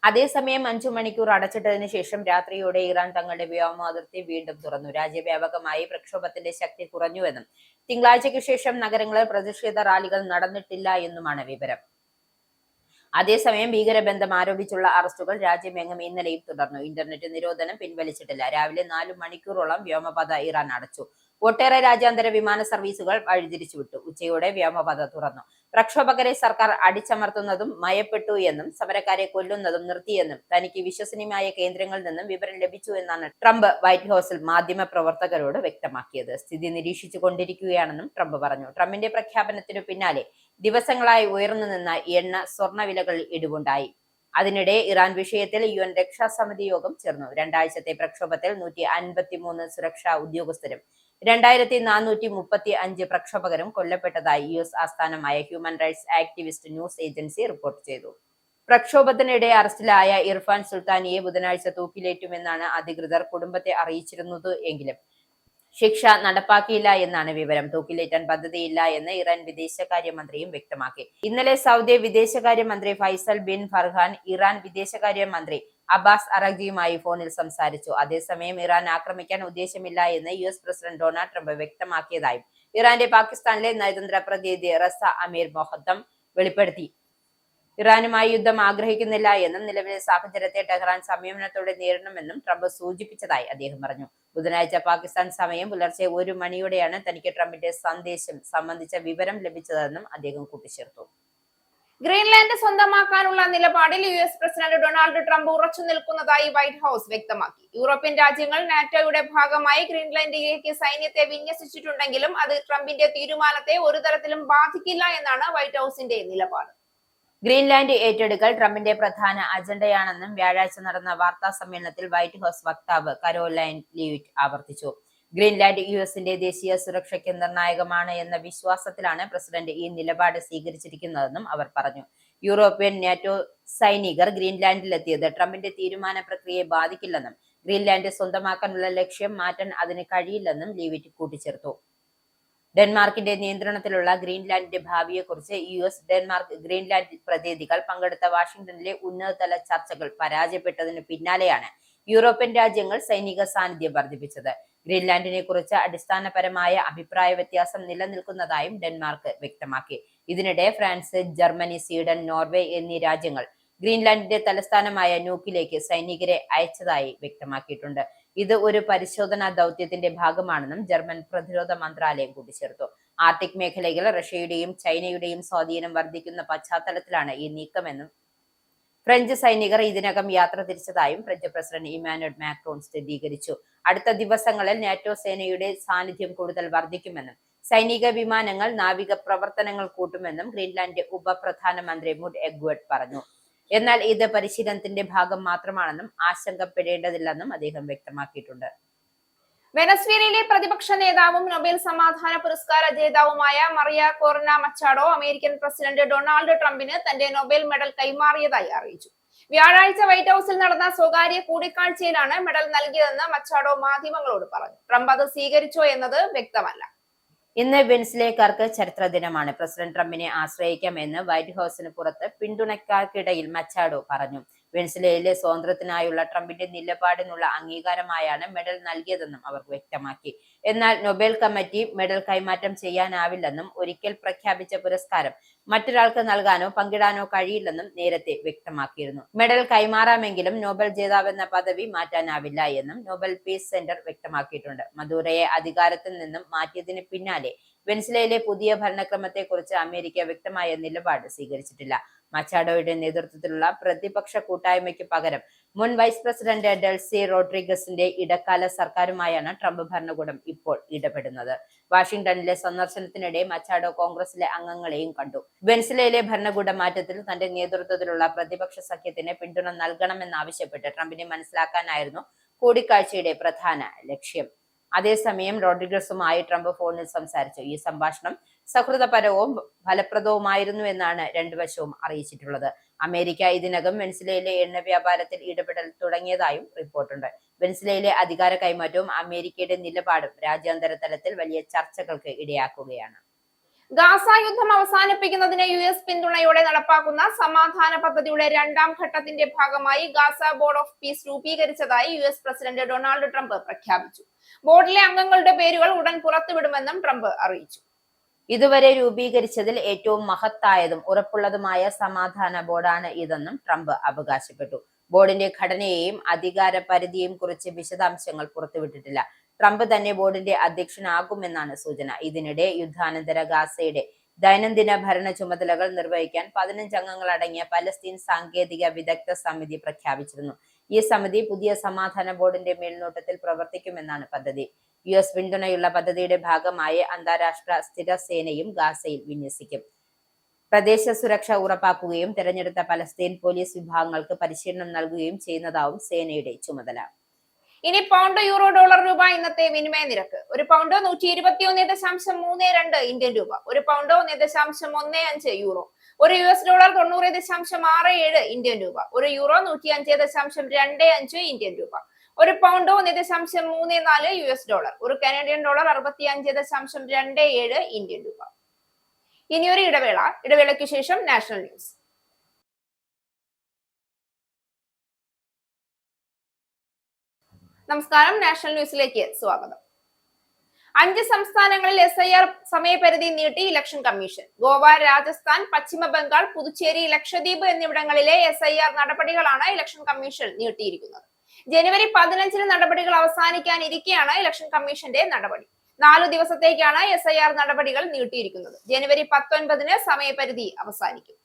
അതേസമയം 5 മണിക്കൂർ അടച്ചിട്ടതിനു ശേഷം രാത്രിയോടെ ഇറാൻ തങ്ങളുടെ വ്യോമാതിർത്തി വീണ്ടും തുറന്നു. രാജ്യവ്യാപകമായി പ്രക്ഷോഭത്തിന്റെ ശക്തി കുറഞ്ഞുവെന്നും തിങ്കളാഴ്ചയ്ക്ക് ശേഷം നഗരങ്ങളിൽ പ്രതിഷേധ റാലികൾ നടന്നിട്ടില്ല എന്നുമാണ് വിവരം. അതേസമയം ഭീകരബന്ധം ആരോപിച്ചുള്ള അറസ്റ്റുകൾ രാജ്യമെങ്ങും ഇന്നലെയും തുടർന്നു. ഇന്റർനെറ്റ് നിരോധനം പിൻവലിച്ചിട്ടില്ല. രാവിലെ 4 മണിക്കൂറോളം വ്യോമപാത ഇറാൻ അടച്ചു. ഒട്ടേറെ രാജ്യാന്തര വിമാന സർവീസുകൾ വഴിതിരിച്ചുവിട്ടു. ഉച്ചയോടെ വ്യോമപാത തുറന്നു. പ്രക്ഷോഭകരെ സർക്കാർ അടിച്ചമർത്തുന്നതും മയപ്പെട്ടു എന്നും സമരക്കാരെ കൊല്ലുന്നതും നിർത്തിയെന്നും തനിക്ക് വിശ്വസനീയമായ കേന്ദ്രങ്ങളിൽ നിന്നും വിവരം ലഭിച്ചു എന്നാണ് ട്രംപ് വൈറ്റ് ഹൌസിൽ മാധ്യമ പ്രവർത്തകരോട് വ്യക്തമാക്കിയത്. സ്ഥിതി നിരീക്ഷിച്ചു കൊണ്ടിരിക്കുകയാണെന്നും ട്രംപ് പറഞ്ഞു. ട്രംപിന്റെ പ്രഖ്യാപനത്തിനു പിന്നാലെ ദിവസങ്ങളായി ഉയർന്നു നിന്ന എണ്ണ, സ്വർണ്ണ വിലകളിൽ ഇടിവുണ്ടായി. അതിനിടെ ഇറാൻ വിഷയത്തിൽ UN രക്ഷാസമിതി യോഗം ചേർന്നു. രണ്ടാഴ്ചത്തെ പ്രക്ഷോഭത്തിൽ 153 സുരക്ഷാ ഉദ്യോഗസ്ഥരും 2435 പ്രക്ഷോഭകരും കൊല്ലപ്പെട്ടതായി US ആസ്ഥാനമായ human rights activist news agency report ചെയ്തു. പ്രക്ഷോഭത്തിനിടെ അറസ്റ്റിലായ ഇർഫാൻ സുൽത്താനിയെ ബുധനാഴ്ച തൂക്കിലേറ്റുമെന്നാണ് അധികൃതർ കുടുംബത്തെ അറിയിച്ചിരുന്നത് എങ്കിലും ശിക്ഷ നടപ്പാക്കിയില്ല എന്നാണ് വിവരം. തൂക്കിലേറ്റാൻ പദ്ധതിയില്ല എന്ന് ഇറാൻ വിദേശകാര്യമന്ത്രിയും വ്യക്തമാക്കി. ഇന്നലെ സൗദി വിദേശകാര്യമന്ത്രി ഫൈസൽ ബിൻ ഫർഹാൻ ഇറാൻ വിദേശകാര്യമന്ത്രി അബ്ബാസ് അറഗ്ചിയുമായി ഫോണിൽ സംസാരിച്ചു. അതേസമയം ഇറാൻ ആക്രമിക്കാൻ ഉദ്ദേശമില്ല എന്ന് US പ്രസിഡന്റ് ഡൊണാൾഡ് ട്രംപ് വ്യക്തമാക്കിയതായും ഇറാന്റെ പാകിസ്ഥാനിലെ നയതന്ത്ര പ്രതിനിധി റസ അമീർ മൊഹത്തം വെളിപ്പെടുത്തി. ഇറാനുമായി യുദ്ധം ആഗ്രഹിക്കുന്നില്ല എന്നും നിലവിലെ സാഹചര്യത്തെ ടെഹ്റാൻ സംയമനത്തോടെ നേരിടണമെന്നും ട്രംപ് സൂചിപ്പിച്ചതായി അദ്ദേഹം പറഞ്ഞു. ബുധനാഴ്ച പാകിസ്ഥാൻ സമയം പുലർച്ചെ 1 മണിയോടെയാണ് തനിക്ക് ട്രംപിന്റെ സന്ദേശം സംബന്ധിച്ച വിവരം ലഭിച്ചതെന്നും അദ്ദേഹം കൂട്ടിച്ചേർത്തു. ഗ്രീൻലാൻഡ് സ്വന്തമാക്കാനുള്ള നിലപാടിൽ US പ്രസിഡന്റ് ഡൊണാൾഡ് ട്രംപ് ഉറച്ചു നിൽക്കുന്നതായി വൈറ്റ് ഹൌസ് വ്യക്തമാക്കി. യൂറോപ്യൻ രാജ്യങ്ങൾ നാറ്റോയുടെ ഭാഗമായി ഗ്രീൻലാൻഡിലേക്ക് സൈന്യത്തെ വിന്യസിച്ചിട്ടുണ്ടെങ്കിലും അത് ട്രംപിന്റെ തീരുമാനത്തെ ഒരു തരത്തിലും ബാധിക്കില്ല എന്നാണ് വൈറ്റ് ഹൌസിന്റെ നിലപാട്. ഗ്രീൻലാൻഡ് ഏറ്റെടുക്കൽ ട്രംപിന്റെ പ്രധാന അജണ്ടയാണെന്നും വ്യാഴാഴ്ച നടന്ന വാർത്താ സമ്മേളനത്തിൽ വൈറ്റ് ഹൌസ് വക്താവ് കരോലൈൻ ലീവിറ്റ് ആവർത്തിച്ചു. ഗ്രീൻലാൻഡ് USന്റെ ദേശീയ സുരക്ഷയ്ക്ക് നിർണായകമാണ് എന്ന വിശ്വാസത്തിലാണ് പ്രസിഡന്റ് ഈ നിലപാട് സ്വീകരിച്ചിരിക്കുന്നതെന്നും അവർ പറഞ്ഞു. യൂറോപ്യൻ നാറ്റോ സൈനികർ ഗ്രീൻലാൻഡിലെത്തിയത് ട്രംപിന്റെ തീരുമാന പ്രക്രിയയെ ബാധിക്കില്ലെന്നും ഗ്രീൻലാൻഡ് സ്വന്തമാക്കാനുള്ള ലക്ഷ്യം മാറ്റാൻ അതിന് കഴിയില്ലെന്നും ലീവിറ്റ് കൂട്ടിച്ചേർത്തു. ഡെൻമാർക്കിന്റെ നിയന്ത്രണത്തിലുള്ള ഗ്രീൻലാൻഡിന്റെ ഭാവിയെക്കുറിച്ച് US, ഡെൻമാർക്ക്, ഗ്രീൻലാൻഡ് പ്രതിനിധികൾ പങ്കെടുത്ത വാഷിംഗ്ടണിലെ ഉന്നതതല ചർച്ചകൾ പരാജയപ്പെട്ടതിനു പിന്നാലെയാണ് യൂറോപ്യൻ രാജ്യങ്ങൾ സൈനിക സാന്നിധ്യം വർദ്ധിപ്പിച്ചത്. ഗ്രീൻലാൻഡിനെ കുറിച്ച് അടിസ്ഥാനപരമായ അഭിപ്രായ വ്യത്യാസം നിലനിൽക്കുന്നതായും ഡെൻമാർക്ക് വ്യക്തമാക്കി. ഇതിനിടെ ഫ്രാൻസ്, ജർമ്മനി, സ്വീഡൻ, നോർവേ എന്നീ രാജ്യങ്ങൾ ഗ്രീൻലാൻഡിന്റെ തലസ്ഥാനമായ ന്യൂക്കിലേക്ക് സൈനികരെ അയച്ചതായി വ്യക്തമാക്കിയിട്ടുണ്ട്. ഇത് ഒരു പരിശോധനാ ദൗത്യത്തിന്റെ ഭാഗമാണെന്നും ജർമ്മൻ പ്രതിരോധ മന്ത്രാലയം കൂട്ടിച്ചേർത്തു. ആർട്ടിക് മേഖലയിൽ റഷ്യയുടെയും ചൈനയുടെയും സ്വാധീനം വർദ്ധിക്കുന്ന പശ്ചാത്തലത്തിലാണ് ഈ നീക്കമെന്നും ഫ്രഞ്ച് സൈനികർ ഇതിനകം യാത്ര തിരിച്ചതായും ഫ്രഞ്ച് പ്രസിഡന്റ് ഇമാനുവൽ മാക്രോൺ സ്ഥിരീകരിച്ചു. അടുത്ത ദിവസങ്ങളിൽ നാറ്റോ സേനയുടെ സാന്നിധ്യം കൂടുതൽ വർദ്ധിക്കുമെന്നും സൈനിക വിമാനങ്ങൾ നാവിക പ്രവർത്തനങ്ങൾ കൂട്ടുമെന്നും ഗ്രീൻലാൻഡ് ഉപപ്രധാനമന്ത്രി മുഡ് എഗ്വേർഡ് പറഞ്ഞു. എന്നാൽ ഇത് പരിശീലനത്തിന്റെ ഭാഗം മാത്രമാണെന്നും ആശങ്കപ്പെടേണ്ടതില്ലെന്നും അദ്ദേഹം വ്യക്തമാക്കിയിട്ടുണ്ട്. വെനസ്വേലയിലെ പ്രതിപക്ഷ നേതാവും നൊബേൽ സമാധാന പുരസ്കാര ജേതാവുമായ Maria Corina Machado American president Donald ട്രംപിന് തന്റെ നൊബേൽ മെഡൽ കൈമാറിയതായി അറിയിച്ചു. വ്യാഴാഴ്ച വൈറ്റ് ഹൌസിൽ നടന്ന സ്വകാര്യ കൂടിക്കാഴ്ചയിലാണ് മെഡൽ നൽകിയതെന്ന് മച്ചാഡോ മാധ്യമങ്ങളോട് പറഞ്ഞു. ട്രംപ് അത് സ്വീകരിച്ചോ എന്നത് വ്യക്തമല്ല. ഇന്ന് വെൻസ്ലേക്കാർക്ക് ചരിത്ര ദിനമാണ്. പ്രസിഡന്റ് ട്രംപിനെ ആശ്രയിക്കാമെന്ന് വൈറ്റ് ഹൌസിന് പുറത്ത് പിന്തുണക്കാർക്കിടയിൽ മച്ചാഡോ പറഞ്ഞു. വെൻസ്ലേയിലെ സ്വാതന്ത്ര്യത്തിനായുള്ള ട്രംപിന്റെ നിലപാടിനുള്ള അംഗീകാരമായാണ് മെഡൽ നൽകിയതെന്നും അവർ വ്യക്തമാക്കി. എന്നാൽ നൊബേൽ കമ്മിറ്റി മെഡൽ കൈമാറ്റം ചെയ്യാനാവില്ലെന്നും ഒരിക്കൽ പ്രഖ്യാപിച്ച പുരസ്കാരം മറ്റൊരാൾക്ക് നൽകാനോ പങ്കിടാനോ കഴിയില്ലെന്നും നേരത്തെ വ്യക്തമാക്കിയിരുന്നു. മെഡൽ കൈമാറാമെങ്കിലും നോബൽ ജേതാവെന്ന പദവി മാറ്റാനാവില്ല എന്നും നോബൽ പീസ് സെന്റർ വ്യക്തമാക്കിയിട്ടുണ്ട്. മദൂറയെ അധികാരത്തിൽ നിന്നും മാറ്റിയതിന് പിന്നാലെ വെൻസ്വേലയിലെ പുതിയ ഭരണക്രമത്തെക്കുറിച്ച് അമേരിക്ക വ്യക്തമായ നിലപാട് സ്വീകരിച്ചിട്ടില്ല. മച്ചാഡോയുടെ നേതൃത്വത്തിലുള്ള പ്രതിപക്ഷ കൂട്ടായ്മയ്ക്ക് പകരം മുൻ വൈസ് പ്രസിഡന്റ് ഡെൽസി റോഡ്രിഗസിന്റെ ഇടക്കാല സർക്കാരുമായാണ് ട്രംപ് ഭരണകൂടം ഇപ്പോൾ ഇടപെടുന്നത്. വാഷിംഗ്ടണിലെ സന്ദർശനത്തിനിടെ മച്ചാഡോ കോൺഗ്രസിലെ അംഗങ്ങളെയും കണ്ടു. വെൻസ്വേലയിലെ ഭരണകൂട മാറ്റത്തിൽ തന്റെ നേതൃത്വത്തിലുള്ള പ്രതിപക്ഷ സഖ്യത്തിന് പിന്തുണ നൽകണമെന്നാവശ്യപ്പെട്ട് ട്രംപിനെ മനസ്സിലാക്കാനായിരുന്നു കൂടിക്കാഴ്ചയുടെ പ്രധാന ലക്ഷ്യം. അതേസമയം റോഡ്രിഗസുമായി ട്രംപ് ഫോണിൽ സംസാരിച്ചു. ഈ സംഭാഷണം സൗഹൃദപരവും ഫലപ്രദവുമായിരുന്നു എന്നാണ് രണ്ടുവശവും അറിയിച്ചിട്ടുള്ളത്. അമേരിക്ക ഇതിനകം വെൻസ്വേലയിലെ എണ്ണ വ്യാപാരത്തിൽ ഇടപെടൽ തുടങ്ങിയതായും റിപ്പോർട്ടുണ്ട്. വെൻസ്വേലയിലെ അധികാര കൈമാറ്റവും അമേരിക്കയുടെ നിലപാടും രാജ്യാന്തര തലത്തിൽ വലിയ ചർച്ചകൾക്ക് ഇടയാക്കുകയാണ്. ഗാസ യുദ്ധം അവസാനിപ്പിക്കുന്നതിന് US പിന്തുണയോടെ നടപ്പാക്കുന്ന സമാധാന പദ്ധതിയുടെ 2ാം ഘട്ടത്തിന്റെ ഭാഗമായി ഗാസ ബോർഡ് ഓഫ് പീസ് രൂപീകരിച്ചതായി US പ്രസിഡന്റ് ഡൊണാൾഡ് ട്രംപ് പ്രഖ്യാപിച്ചു. ബോർഡിലെ അംഗങ്ങളുടെ പേരുകൾ ഉടൻ പുറത്തുവിടുമെന്നും ട്രംപ് അറിയിച്ചു. ഇതുവരെ രൂപീകരിച്ചതിൽ ഏറ്റവും മഹത്തായതും ഉറപ്പുള്ളതുമായ സമാധാന ബോർഡാണ് ഇതെന്നും ട്രംപ് അവകാശപ്പെട്ടു. ബോർഡിന്റെ ഘടനയെയും അധികാര പരിധിയെയും കുറിച്ച് വിശദാംശങ്ങൾ പുറത്തുവിട്ടിട്ടില്ല. ട്രംപ് തന്നെ ബോർഡിന്റെ അധ്യക്ഷനാകുമെന്നാണ് സൂചന. ഇതിനിടെ യുദ്ധാനന്തര ഗാസയുടെ ദൈനംദിന ഭരണ ചുമതലകൾ നിർവഹിക്കാൻ 15 അംഗങ്ങൾ അടങ്ങിയ പലസ്തീൻ സാങ്കേതിക വിദഗ്ധ സമിതി പ്രഖ്യാപിച്ചിരുന്നു. ഈ സമിതി പുതിയ സമാധാന ബോർഡിന്റെ മേൽനോട്ടത്തിൽ പ്രവർത്തിക്കുമെന്നാണ് പദ്ധതി. US പിന്തുണയുള്ള പദ്ധതിയുടെ ഭാഗമായി അന്താരാഷ്ട്ര സ്ഥിര സേനയും ഗാസയിൽ വിന്യസിക്കും. പ്രദേശ സുരക്ഷ ഉറപ്പാക്കുകയും തെരഞ്ഞെടുത്ത പലസ്തീൻ പോലീസ് വിഭാഗങ്ങൾക്ക് പരിശീലനം നൽകുകയും ചെയ്യുന്നതാവും സേനയുടെ ചുമതല. ഇനി പൗണ്ട്, യൂറോ, ഡോളർ, രൂപ ഇന്നത്തെ വിനിമയ നിരക്ക്. ഒരു പൗണ്ട് 121.32 ഇന്ത്യൻ രൂപ, ഒരു പൗണ്ട് 1.15 യൂറോ, ഒരു US ഡോളർ 90.67 ഇന്ത്യൻ രൂപ, ഒരു യൂറോ 105.25 ഇന്ത്യൻ രൂപ, ഒരു പൗണ്ട് 1.34 US ഡോളർ, ഒരു കനേഡിയൻ ഡോളർ 65.27 ഇന്ത്യൻ രൂപ. ഇനിയൊരു ഇടവേളയ്ക്ക് ശേഷം നാഷണൽ ന്യൂസ്. നമസ്കാരം, നാഷണൽ ന്യൂസിലേക്ക് സ്വാഗതം. 5 സംസ്ഥാനങ്ങളിൽ SIR സമയപരിധി നീട്ടി ഇലക്ഷൻ കമ്മീഷൻ. ഗോവ, രാജസ്ഥാൻ, പശ്ചിമ ബംഗാൾ, പുതുച്ചേരി, ലക്ഷദ്വീപ് എന്നിവിടങ്ങളിലെ SIR നടപടികളാണ് ഇലക്ഷൻ കമ്മീഷൻ നീട്ടിയിരിക്കുന്നത്. ജനുവരി 15-ന് നടപടികൾ അവസാനിക്കാനിരിക്കെയാണ് ഇലക്ഷൻ കമ്മീഷന്റെ നടപടി. 4 ദിവസത്തേക്കാണ് SIR നടപടികൾ നീട്ടിയിരിക്കുന്നത്. ജനുവരി 19-ന് സമയപരിധി അവസാനിക്കും.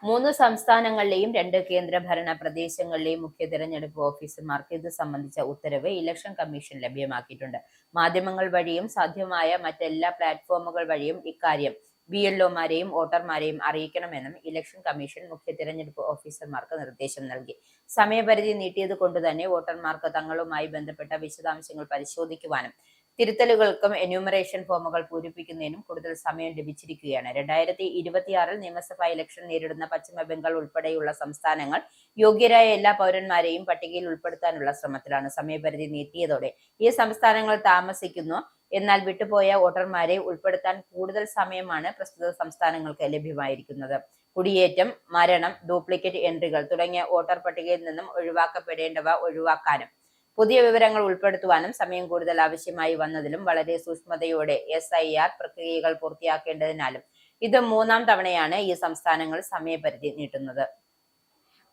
3 സംസ്ഥാനങ്ങളിലെയും 2 കേന്ദ്രഭരണ പ്രദേശങ്ങളിലെയും മുഖ്യ തെരഞ്ഞെടുപ്പ് ഓഫീസർമാർക്ക് ഇത് സംബന്ധിച്ച ഉത്തരവ് ഇലക്ഷൻ കമ്മീഷൻ ലഭ്യമാക്കിയിട്ടുണ്ട്. മാധ്യമങ്ങൾ വഴിയും സാധ്യമായ മറ്റെല്ലാ പ്ലാറ്റ്ഫോമുകൾ വഴിയും ഇക്കാര്യം BLOമാരെയും വോട്ടർമാരെയും അറിയിക്കണമെന്നും ഇലക്ഷൻ കമ്മീഷൻ മുഖ്യ തെരഞ്ഞെടുപ്പ് ഓഫീസർമാർക്ക് നിർദ്ദേശം നൽകി. സമയപരിധി നീട്ടിയത് കൊണ്ടുതന്നെ വോട്ടർമാർക്ക് തങ്ങളുമായി ബന്ധപ്പെട്ട വിശദാംശങ്ങൾ പരിശോധിക്കുവാനും തിരുത്തലുകൾക്കും എന്യൂമറേഷൻ ഫോമുകൾ പൂരിപ്പിക്കുന്നതിനും കൂടുതൽ സമയം ലഭിച്ചിരിക്കുകയാണ്. 2026 നിയമസഭാ ഇലക്ഷൻ നേരിടുന്ന പശ്ചിമ ബംഗാൾ ഉൾപ്പെടെയുള്ള സംസ്ഥാനങ്ങൾ യോഗ്യരായ എല്ലാ പൗരന്മാരെയും പട്ടികയിൽ ഉൾപ്പെടുത്താനുള്ള ശ്രമത്തിലാണ്. സമയപരിധി നീട്ടിയതോടെ ഈ സംസ്ഥാനങ്ങൾ താമസിക്കുന്നു എന്നാൽ വിട്ടുപോയ വോട്ടർമാരെ ഉൾപ്പെടുത്താൻ കൂടുതൽ സമയമാണ് പ്രസ്തുത സംസ്ഥാനങ്ങൾക്ക് ലഭ്യമായിരിക്കുന്നത്. കുടിയേറ്റം, മരണം, ഡ്യൂപ്ലിക്കേറ്റ് എൻട്രികൾ തുടങ്ങിയ വോട്ടർ പട്ടികയിൽ നിന്നും ഒഴിവാക്കപ്പെടേണ്ടവ ഒഴിവാക്കാനും പുതിയ വിവരങ്ങൾ ഉൾപ്പെടുത്തുവാനും സമയം കൂടുതൽ ആവശ്യമായി വന്നതിലും വളരെ സൂക്ഷ്മതയോടെ SIR പ്രക്രിയകൾ പൂർത്തിയാക്കേണ്ടതിനാലും ഇത് 3ാം തവണയാണ് ഈ സംസ്ഥാനങ്ങൾ സമയപരിധി നീട്ടുന്നത്.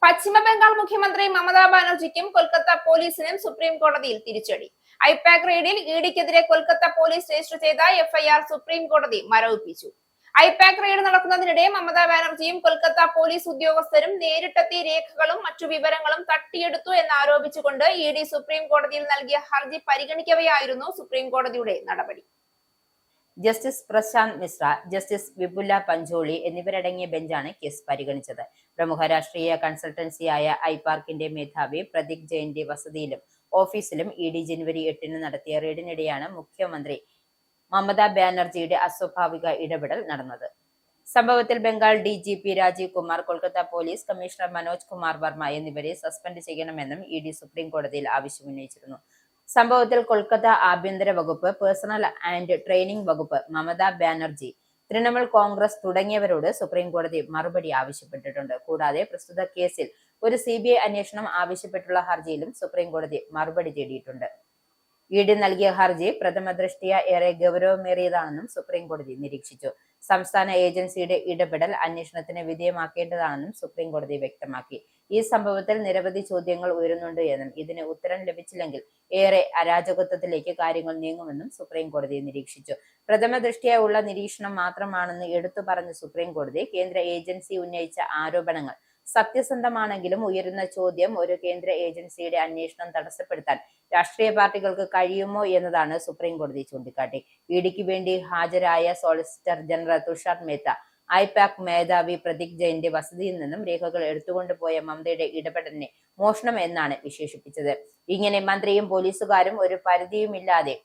പശ്ചിമ ബംഗാൾ മുഖ്യമന്ത്രി മമതാ ബാനർജിക്കും കൊൽക്കത്ത പോലീസിനും സുപ്രീം കോടതിയിൽ തിരിച്ചടി. ഐപാക് റെയ്ഡിൽ EDക്കെതിരെ കൊൽക്കത്ത പോലീസ് രജിസ്റ്റർ ചെയ്ത FIR സുപ്രീം കോടതി മരവിപ്പിച്ചു. ഐപാക് റെയ്ഡ് നടക്കുന്നതിനിടെ മമതാ ബാനർജിയും കൊൽക്കത്ത പോലീസ് ഉദ്യോഗസ്ഥരും നേരിട്ടെത്തി രേഖകളും മറ്റു വിവരങ്ങളും തട്ടിയെടുത്തു എന്നാരോപിച്ചുകൊണ്ട് ED സുപ്രീം കോടതിയിൽ നൽകിയ ഹർജി പരിഗണിക്കവെയായിരുന്നു സുപ്രീം കോടതിയുടെ നടപടി. ജസ്റ്റിസ് പ്രശാന്ത് മിശ്ര, ജസ്റ്റിസ് വിപുല പഞ്ചോളി എന്നിവരടങ്ങിയ ബെഞ്ചാണ് കേസ് പരിഗണിച്ചത്. പ്രമുഖ രാഷ്ട്രീയ കൺസൾട്ടൻസിയായ ഐപാർക്കിന്റെ മേധാവി പ്രതീക് ജെയിന്റെ വസതിയിലും ഓഫീസിലും ED ജനുവരി 8-ന് നടത്തിയ റെയ്ഡിനിടെയാണ് മുഖ്യമന്ത്രി മമതാ ബാനർജിയുടെ അസ്വാഭാവിക ഇടപെടൽ നടന്നത്. സംഭവത്തിൽ Bengal DGP Rajiv Kumar, Kolkata police commissioner Manoj Kumar Varma എന്നിവരെ സസ്പെൻഡ് ചെയ്യണമെന്നും ED സുപ്രീം കോടതിയിൽ ആവശ്യമുന്നയിച്ചിരുന്നു. സംഭവത്തിൽ കൊൽക്കത്ത ആഭ്യന്തര വകുപ്പ്, പേഴ്സണൽ ആൻഡ് ട്രെയിനിംഗ് വകുപ്പ്, മമതാ ബാനർജി, തൃണമൂൽ കോൺഗ്രസ് തുടങ്ങിയവരോട് സുപ്രീം കോടതി മറുപടി ആവശ്യപ്പെട്ടിട്ടുണ്ട്. കൂടാതെ പ്രസ്തുത കേസിൽ ഒരു CBI അന്വേഷണം ആവശ്യപ്പെട്ടുള്ള ഹർജിയിലും സുപ്രീം കോടതി മറുപടി തേടിയിട്ടുണ്ട്. ED നൽകിയ ഹർജി പ്രഥമ ദൃഷ്ട്യാ ഏറെ ഗൗരവമേറിയതാണെന്നും സുപ്രീം കോടതി നിരീക്ഷിച്ചു. സംസ്ഥാന ഏജൻസിയുടെ ഇടപെടൽ അന്വേഷണത്തിന് വിധേയമാക്കേണ്ടതാണെന്നും സുപ്രീം കോടതി വ്യക്തമാക്കി. ഈ സംഭവത്തിൽ നിരവധി ചോദ്യങ്ങൾ ഉയരുന്നുണ്ട് എന്നും ഇതിന് ഉത്തരം ലഭിച്ചില്ലെങ്കിൽ ഏറെ അരാജകത്വത്തിലേക്ക് കാര്യങ്ങൾ നീങ്ങുമെന്നും സുപ്രീം കോടതി നിരീക്ഷിച്ചു. പ്രഥമ ദൃഷ്ട്യാ ഉള്ള നിരീക്ഷണം മാത്രമാണെന്ന് എടുത്തു പറഞ്ഞ സുപ്രീം കോടതി കേന്ദ്ര ഏജൻസി ഉന്നയിച്ച ആരോപണങ്ങൾ സത്യസന്ധമാണെങ്കിലും ഉയരുന്ന ചോദ്യം ഒരു കേന്ദ്ര ഏജൻസിയുടെ അന്വേഷണം തടസ്സപ്പെടുത്താൻ രാഷ്ട്രീയ പാർട്ടികൾക്ക് കഴിയുമോ എന്നതാണ് സുപ്രീം കോടതി ചൂണ്ടിക്കാട്ടി. EDക്ക് വേണ്ടി ഹാജരായ സോളിസിറ്റർ ജനറൽ തുഷാർ മേത്ത ഐപാക് മേധാവി പ്രതീക് ജെയിന്റെ വസതിയിൽ നിന്നും രേഖകൾ എടുത്തുകൊണ്ടുപോയ മമതയുടെ ഇടപെടലിനെ മോഷണം എന്നാണ് വിശേഷിപ്പിച്ചത്. ഇങ്ങനെ മന്ത്രിയും പോലീസുകാരും ഒരു പരിധിയുമില്ലാതെ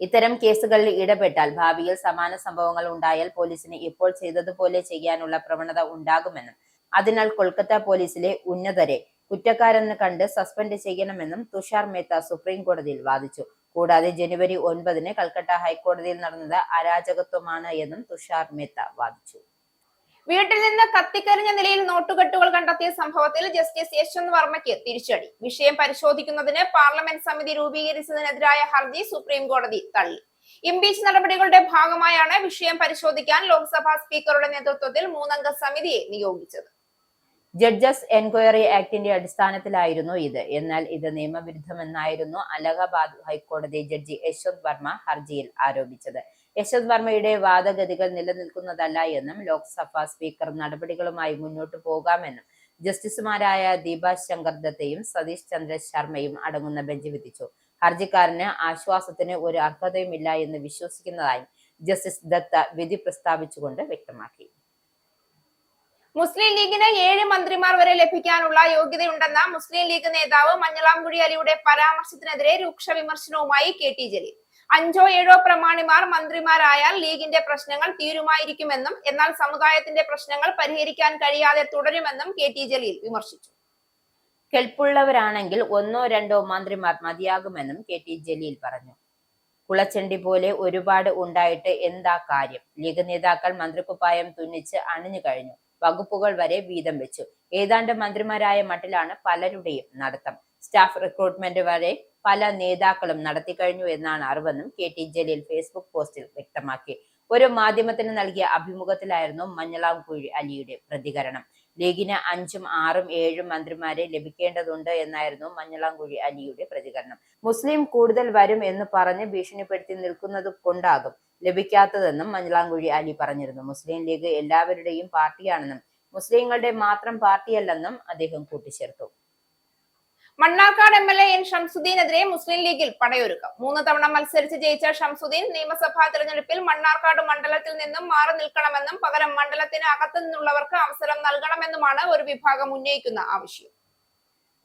ഇത്തരം കേസുകളിൽ ഇടപെട്ടാൽ ഭാവിയിൽ സമാന സംഭവങ്ങൾ ഉണ്ടായാൽ പോലീസിന് ഇപ്പോൾ ചെയ്തതുപോലെ ചെയ്യാനുള്ള പ്രവണത ഉണ്ടാകുമെന്നും അതിനാൽ കൊൽക്കത്ത പോലീസിലെ ഉന്നതരെ കുറ്റക്കാരെന്ന് കണ്ട് സസ്പെൻഡ് ചെയ്യണമെന്നും തുഷാർ മേത്ത സുപ്രീം കോടതിയിൽ വാദിച്ചു. കൂടാതെ ജനുവരി 9-ന് കൽക്കട്ട ഹൈക്കോടതിയിൽ നടന്നത് അരാജകത്വമാണ് എന്നും തുഷാർ മേത്ത വാദിച്ചു. വീട്ടിൽ നിന്ന് കത്തിക്കരിഞ്ഞ നിലയിൽ നോട്ടുകെട്ടുകൾ കണ്ടെത്തിയ സംഭവത്തിൽ ജസ്റ്റിസ് യശ്വന്ത് വർമ്മയ്ക്ക് തിരിച്ചടി. വിഷയം പരിശോധിക്കുന്നതിന് പാർലമെന്റ് സമിതി രൂപീകരിച്ചതിനെതിരായ ഹർജി സുപ്രീം കോടതി തള്ളി. ഇംപീച്ച് നടപടികളുടെ ഭാഗമായാണ് വിഷയം പരിശോധിക്കാൻ ലോക്സഭാ സ്പീക്കറുടെ നേതൃത്വത്തിൽ 3-അംഗ സമിതിയെ നിയോഗിച്ചത്. ജഡ്ജസ് എൻക്വയറി ആക്ടിന്റെ അടിസ്ഥാനത്തിലായിരുന്നു ഇത്. എന്നാൽ ഇത് നിയമവിരുദ്ധമെന്നായിരുന്നു അലഹബാദ് ഹൈക്കോടതി ജഡ്ജി യശ്വന്ത് വർമ്മ ഹർജിയിൽ ആരോപിച്ചത്. യശ്വന്ത് വർമ്മയുടെ വാദഗതികൾ നിലനിൽക്കുന്നതല്ല എന്നും ലോക്സഭാ സ്പീക്കർ നടപടികളുമായി മുന്നോട്ടു പോകാമെന്നും ജസ്റ്റിസുമാരായ ദീപ ശങ്കർ ദത്തയും സതീഷ് ചന്ദ്ര ശർമ്മയും അടങ്ങുന്ന ബെഞ്ച് വിധിച്ചു. ഹർജിക്കാരന് ആശ്വാസത്തിന് ഒരു അർഹതയുമില്ല എന്ന് വിശ്വസിക്കുന്നതായും ജസ്റ്റിസ് ദത്ത വിധി പ്രസ്താവിച്ചുകൊണ്ട് വ്യക്തമാക്കി. മുസ്ലിം ലീഗിന് 7 മന്ത്രിമാർ വരെ ലഭിക്കാനുള്ള യോഗ്യതയുണ്ടെന്ന മുസ്ലിം ലീഗ് നേതാവ് മഞ്ഞളാംകുഴി അലിയുടെ പരാമർശത്തിനെതിരെ രൂക്ഷ വിമർശനവുമായി KT ജലീൽ. 5 or 7 പ്രമാണിമാർ മന്ത്രിമാരായാൽ ലീഗിന്റെ പ്രശ്നങ്ങൾ തീരുമായിരിക്കുമെന്നും എന്നാൽ സമുദായത്തിന്റെ പ്രശ്നങ്ങൾ പരിഹരിക്കാൻ കഴിയാതെ തുടരുമെന്നും KT ജലീൽ വിമർശിച്ചു. കെൽപ്പുള്ളവരാണെങ്കിൽ 1 or 2 മന്ത്രിമാർ മതിയാകുമെന്നും KT ജലീൽ പറഞ്ഞു. കുളച്ചെണ്ടി പോലെ ഒരുപാട് ഉണ്ടായിട്ട് എന്താ കാര്യം? ലീഗ് നേതാക്കൾ മന്ത്രിക്കുപ്പായം തുന്നിച്ച് അണിഞ്ഞു കഴിഞ്ഞു. വകുപ്പുകൾ വരെ വീതം വെച്ചു. ഏതാണ്ട് മന്ത്രിമാരായ മട്ടിലാണ് പലരുടെയും നടത്തം. സ്റ്റാഫ് റിക്രൂട്ട്മെന്റ് വരെ പല നേതാക്കളും നടത്തിക്കഴിഞ്ഞു എന്നാണ് അറിവെന്നും KT ജലീൽ ഫേസ്ബുക്ക് പോസ്റ്റിൽ വ്യക്തമാക്കി. ഒരു മാധ്യമത്തിന് നൽകിയ അഭിമുഖത്തിലായിരുന്നു മഞ്ഞളാംകുഴി അലിയുടെ പ്രതികരണം. ലീഗിന് 5, 6, 7 മന്ത്രിമാരെ ലഭിക്കേണ്ടതുണ്ട് എന്നായിരുന്നു മഞ്ഞളാംകുഴി അലിയുടെ പ്രതികരണം. മുസ്ലിം കൂടുതൽ വരും എന്ന് പറഞ്ഞ് ഭീഷണിപ്പെടുത്തി നിൽക്കുന്നത് കൊണ്ടാകും ലഭിക്കാത്തതെന്നും മഞ്ഞളാംകുഴി അലി പറഞ്ഞിരുന്നു. മുസ്ലിം ലീഗ് എല്ലാവരുടെയും പാർട്ടിയാണെന്നും മുസ്ലിങ്ങളുടെ മാത്രം പാർട്ടിയല്ലെന്നും അദ്ദേഹം കൂട്ടിച്ചേർത്തു. മണ്ണാർക്കാട് MLA N ഷംസുദ്ദീനെതിരെ മുസ്ലിം ലീഗിൽ പടയൊരുക്കം. 3 തവണ മത്സരിച്ച് ജയിച്ച ഷംസുദ്ദീൻ നിയമസഭാ തെരഞ്ഞെടുപ്പിൽ മണ്ണാർക്കാട് മണ്ഡലത്തിൽ നിന്നും മാറി നിൽക്കണമെന്നും പകരം മണ്ഡലത്തിന് അകത്തു നിന്നുള്ളവർക്ക് അവസരം നൽകണമെന്നുമാണ് ഒരു വിഭാഗം ഉന്നയിക്കുന്ന ആവശ്യം.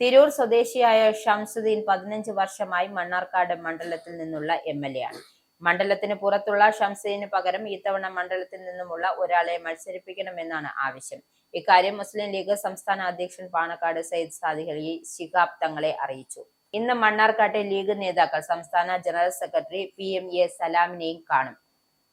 തിരൂർ സ്വദേശിയായ ഷംസുദ്ദീൻ 15 വർഷമായി മണ്ണാർക്കാട് മണ്ഡലത്തിൽ നിന്നുള്ള MLA ആണ്. മണ്ഡലത്തിന് പുറത്തുള്ള ഷംസുദ്ദീന് പകരം ഇത്തവണ മണ്ഡലത്തിൽ നിന്നുമുള്ള ഒരാളെ മത്സരിപ്പിക്കണമെന്നാണ് ആവശ്യം. ഇക്കാര്യം മുസ്ലിം ലീഗ് സംസ്ഥാന അധ്യക്ഷൻ പാണക്കാട് സയ്യിദ് സാദിഖ് അലി ശിഹാബ് തങ്ങളെ അറിയിച്ചു. ഇന്ന് മണ്ണാർക്കാട്ടെ ലീഗ് നേതാക്കൾ സംസ്ഥാന ജനറൽ സെക്രട്ടറി PMA സലാമിനെയും കാണും.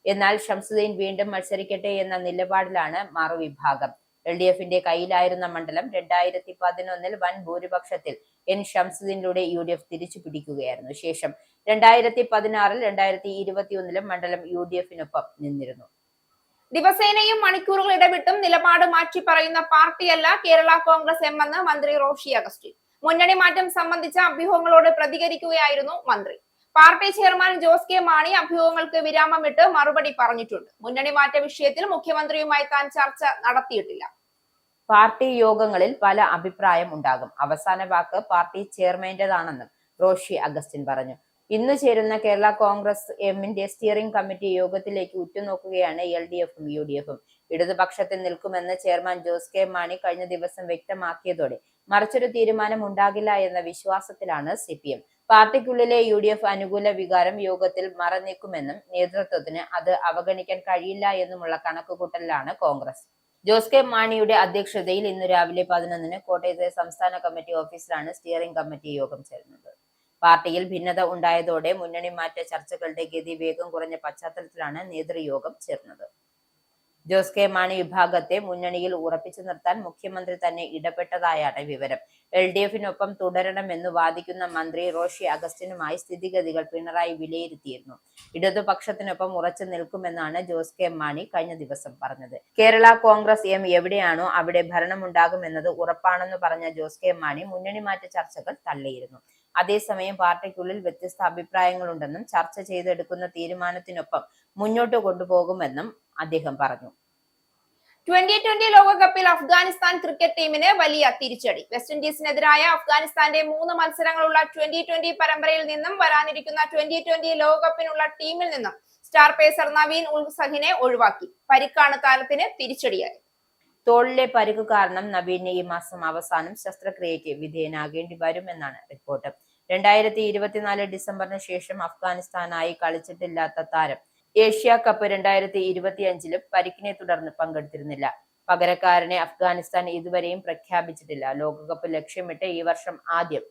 എന്നാൽ ഷംസുദ്ദീൻ വീണ്ടും മത്സരിക്കട്ടെ എന്ന നിലപാടിലാണ് മറുവിഭാഗം. LDFന്റെ കയ്യിലായിരുന്ന മണ്ഡലം 2011 വൻ ഭൂരിപക്ഷത്തിൽ N ഷംസുദ്ദീനിലൂടെ UDF തിരിച്ചു പിടിക്കുകയായിരുന്നു. ശേഷം 2016, 2021 മണ്ഡലം UDFനൊപ്പം നിന്നിരുന്നു. ദിവസേനയും മണിക്കൂറുകൾ ഇടവിട്ടും നിലപാട് മാറ്റി പറയുന്ന പാർട്ടിയല്ല കേരള കോൺഗ്രസ് എം എന്ന് മന്ത്രി റോഷി അഗസ്റ്റിൻ. മുന്നണി മാറ്റം സംബന്ധിച്ച അഭ്യൂഹങ്ങളോട് പ്രതികരിക്കുകയായിരുന്നു മന്ത്രി. പാർട്ടി ചെയർമാൻ ജോസ് കെ മാണി അഭ്യൂഹങ്ങൾക്ക് വിരാമമിട്ട് മറുപടി പറഞ്ഞിട്ടുണ്ട്. മുന്നണി മാറ്റ വിഷയത്തിൽ മുഖ്യമന്ത്രിയുമായി താൻ ചർച്ച നടത്തിയിട്ടില്ല. പാർട്ടി യോഗങ്ങളിൽ പല അഭിപ്രായം ഉണ്ടാകും. അവസാന വാക്ക് പാർട്ടി ചെയർമാന്റേതാണെന്നും റോഷി അഗസ്റ്റിൻ പറഞ്ഞു. ഇന്ന് ചേരുന്ന കേരള കോൺഗ്രസ് എമ്മിന്റെ സ്റ്റിയറിംഗ് കമ്മിറ്റി യോഗത്തിലേക്ക് ഉറ്റുനോക്കുകയാണ് LDFും UDFും. ഇടതുപക്ഷത്തിൽ നിൽക്കുമെന്ന് ചെയർമാൻ ജോസ് കെ മാണി കഴിഞ്ഞ ദിവസം വ്യക്തമാക്കിയതോടെ മറിച്ചൊരു തീരുമാനം ഉണ്ടാകില്ല എന്ന വിശ്വാസത്തിലാണ് CPM. പാർട്ടിക്കുള്ളിലെ UDF അനുകൂല വികാരം യോഗത്തിൽ മറനീക്കുമെന്നും നേതൃത്വത്തിന് അത് അവഗണിക്കാൻ കഴിയില്ല എന്നുമുള്ള കണക്കുകൂട്ടലിലാണ് കോൺഗ്രസ്. ജോസ് കെ മാണിയുടെ അധ്യക്ഷതയിൽ ഇന്ന് രാവിലെ 11 കോട്ടയത്തെ സംസ്ഥാന കമ്മിറ്റി ഓഫീസിലാണ് സ്റ്റിയറിംഗ് കമ്മിറ്റി യോഗം ചേരുന്നത്. പാർട്ടിയിൽ ഭിന്നത ഉണ്ടായതോടെ മുന്നണി മാറ്റ ചർച്ചകളുടെ ഗതി വേഗം കുറഞ്ഞ പശ്ചാത്തലത്തിലാണ് നേതൃയോഗം ചേർന്നത്. ജോസ് കെ മാണി വിഭാഗത്തെ മുന്നണിയിൽ ഉറപ്പിച്ചു നിർത്താൻ മുഖ്യമന്ത്രി തന്നെ ഇടപെട്ടതായാണ് വിവരം. LDFനൊപ്പം തുടരണമെന്ന് വാദിക്കുന്ന മന്ത്രി റോഷി അഗസ്റ്റിനുമായി സ്ഥിതിഗതികൾ പിണറായി വിലയിരുത്തിയിരുന്നു. ഇടതുപക്ഷത്തിനൊപ്പം ഉറച്ചു നിൽക്കുമെന്നാണ് ജോസ് കെ മാണി കഴിഞ്ഞ ദിവസം പറഞ്ഞത്. കേരള കോൺഗ്രസ് എം എവിടെയാണോ അവിടെ ഭരണമുണ്ടാകുമെന്നത് ഉറപ്പാണെന്ന് പറഞ്ഞ ജോസ് കെ മാണി മുന്നണി മാറ്റ ചർച്ചകൾ തള്ളിയിരുന്നു. അതേസമയം പാർട്ടിക്കുള്ളിൽ വ്യത്യസ്ത അഭിപ്രായങ്ങളുണ്ടെന്നും ചർച്ച ചെയ്തെടുക്കുന്ന തീരുമാനത്തിനൊപ്പം മുന്നോട്ട് കൊണ്ടുപോകുമെന്നും അദ്ദേഹം പറഞ്ഞു. 2020 ലോകകപ്പിൽ അഫ്ഗാനിസ്ഥാൻ ക്രിക്കറ്റ് ടീമിന് വലിയ തിരിച്ചടി. വെസ്റ്റ് ഇൻഡീസിനെതിരായ അഫ്ഗാനിസ്ഥാന്റെ 3 മത്സരങ്ങളുള്ള 2020 പരമ്പരയിൽ നിന്നും വരാനിരിക്കുന്ന 2020 ലോകകപ്പിനുള്ള ടീമിൽ നിന്നും സ്റ്റാർ പേസർ നവീൻ ഉൾ സഹിനെ ഒഴിവാക്കി. പരിക്കാണ് താരത്തിന് തിരിച്ചടിയായത്. തോളിലെ പരിക്ക് കാരണം നവീന് ഈ മാസം അവസാനം ശസ്ത്രക്രിയയ്ക്ക് വിധേയനാകേണ്ടി വരുമെന്നാണ് റിപ്പോർട്ട്. 2024 ഡിസംബറിന് ശേഷം അഫ്ഗാനിസ്ഥാനായി കളിച്ചിട്ടില്ലാത്ത താരം ഏഷ്യ കപ്പ് 2025 പരിക്കിനെ തുടർന്ന് പങ്കെടുത്തിരുന്നില്ല. പകരക്കാരനെ അഫ്ഗാനിസ്ഥാൻ ഇതുവരെയും പ്രഖ്യാപിച്ചിട്ടില്ല. ലോകകപ്പ് ലക്ഷ്യമിട്ട് ഈ വർഷം ആദ്യം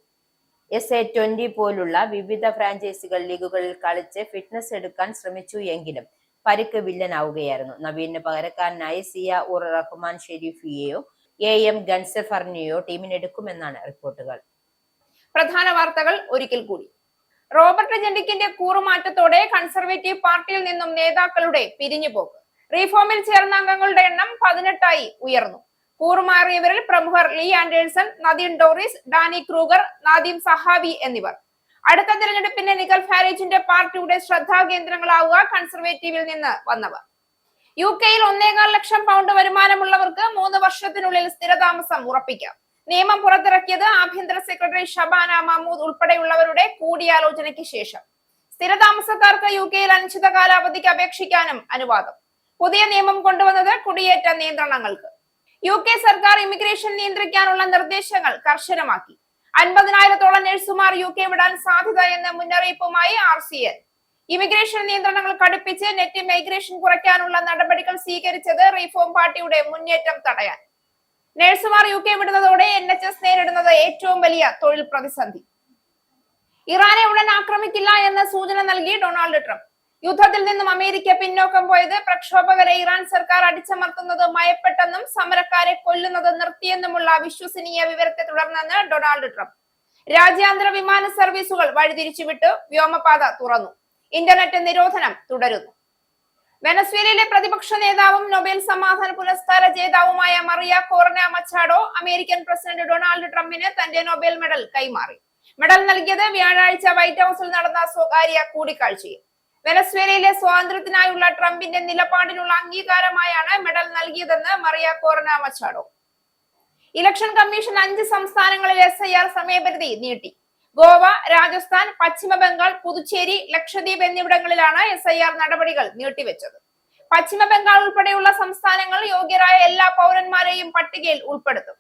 SA-20 പോലുള്ള വിവിധ ഫ്രാഞ്ചൈസികൾ ലീഗുകളിൽ കളിച്ച് ഫിറ്റ്നസ് എടുക്കാൻ ശ്രമിച്ചു എങ്കിലും പരിക്ക് വില്ലനാവുകയായിരുന്നു. നവീന് പകരക്കാരനായി സിയ ഉർ റഹ്മാൻ ഷെരീഫിയെയോ AM ഗൻസഫറിനെയോ ടീമിനെടുക്കുമെന്നാണ് റിപ്പോർട്ടുകൾ. പ്രധാന വാർത്തകൾ ഒരിക്കൽ കൂടി. റോബർട്ട് ജെൻഡിക്കിന്റെ കൂറുമാറ്റത്തോടെ കൺസർവേറ്റീവ് പാർട്ടിയിൽ നിന്നും നേതാക്കളുടെ പിരിഞ്ഞുപോക്ക്. റീഫോമിൽ ചേർന്ന അംഗങ്ങളുടെ എണ്ണം 18 ഉയർന്നു. കൂറുമാറിയവരിൽ പ്രമുഖർ Lee Anderson, Nadine Dorries, Danny Kruger, Nadhim Zahawi എന്നിവർ. അടുത്ത തിരഞ്ഞെടുപ്പിന്റെ നിഗൽ ഫാരേജിന്റെ പാർട്ടിയുടെ ശ്രദ്ധാകേന്ദ്രങ്ങളാവുക കൺസർവേറ്റീവിൽ നിന്ന് വന്നവർ. UK-യിൽ 1.25 ലക്ഷം പൗണ്ട് വരുമാനമുള്ളവർക്ക് 3 വർഷത്തിനുള്ളിൽ സ്ഥിരതാമസം ഉറപ്പിക്കാം. നിയമം പുറത്തിറക്കിയത് ആഭ്യന്തര സെക്രട്ടറി ഷബാന മഹ്മൂദ് ഉൾപ്പെടെയുള്ളവരുടെ കൂടിയാലോചനയ്ക്ക് ശേഷം. സ്ഥിരതാമസക്കാർക്ക് UK-യിൽ അനിശ്ചിത കാലാവധിക്ക് അപേക്ഷിക്കാനും അനുവാദം. പുതിയ നിയമം കൊണ്ടുവന്നത് കുടിയേറ്റ നിയന്ത്രണങ്ങൾക്ക്. UK സർക്കാർ ഇമിഗ്രേഷൻ നിയന്ത്രിക്കാനുള്ള നിർദ്ദേശങ്ങൾ കർശനമാക്കി. 50,000-ഓളം നഴ്സുമാർ UK വിടാൻ സാധ്യത എന്ന മുന്നറിയിപ്പുമായി RCN. ഇമിഗ്രേഷൻ നിയന്ത്രണങ്ങൾ കടുപ്പിച്ച് നെറ്റ് മൈഗ്രേഷൻ കുറയ്ക്കാനുള്ള നടപടികൾ സ്വീകരിച്ചത് റീഫോം പാർട്ടിയുടെ മുന്നേറ്റം തടയാൻ. നഴ്സുമാർ UK വിടുന്നതോടെ NHS നേരിടുന്നത് ഏറ്റവും വലിയ തൊഴിൽ പ്രതിസന്ധി. ഇറാനെ ഉടൻ ആക്രമിക്കില്ല എന്ന സൂചന നൽകി ഡൊണാൾഡ് ട്രംപ്. യുദ്ധത്തിൽ നിന്നും അമേരിക്ക പിന്നോക്കം പോയത് പ്രക്ഷോഭകരെ ഇറാൻ സർക്കാർ അടിച്ചമർത്തുന്നത് മയപ്പെട്ടെന്നും സമരക്കാരെ കൊല്ലുന്നത് നിർത്തിയെന്നുമുള്ള വിശ്വസനീയ വിവരത്തെ തുടർന്നെന്ന് ഡൊണാൾഡ് ട്രംപ്. രാജ്യാന്തര വിമാന സർവീസുകൾ വഴിതിരിച്ചുവിട്ടു, വ്യോമപാത തുറന്നു, ഇന്റർനെറ്റ് നിരോധനം തുടരുന്നു. വെനസ്വേലയിലെ പ്രതിപക്ഷ നേതാവും നൊബേൽ സമാധാന പുരസ്കാര ജേതാവുമായ Maria Corina Machado American president Donald ട്രംപിന് തന്റെ നൊബേൽ മെഡൽ കൈമാറി. മെഡൽ നൽകിയത് വ്യാഴാഴ്ച വൈറ്റ് ഹൌസിൽ നടന്ന സ്വകാര്യ കൂടിക്കാഴ്ചയിൽ. വെനസ്വേലയിലെ സ്വാതന്ത്ര്യത്തിനായുള്ള ട്രംപിന്റെ നിലപാടിനുള്ള അംഗീകാരമായാണ് മെഡൽ നൽകിയതെന്ന് Mariya Corina Machado. Election commission 5 സംസ്ഥാനങ്ങളിൽ SIR സമയപരിധി നീട്ടി. ഗോവ, രാജസ്ഥാൻ, പശ്ചിമ ബംഗാൾ, പുതുച്ചേരി, ലക്ഷദ്വീപ് എന്നിവിടങ്ങളിലാണ് SIR നടപടികൾ നീട്ടിവെച്ചത്. പശ്ചിമ ബംഗാൾ ഉൾപ്പെടെയുള്ള സംസ്ഥാനങ്ങൾ യോഗ്യരായ എല്ലാ പൗരന്മാരെയും പട്ടികയിൽ ഉൾപ്പെടുത്തും.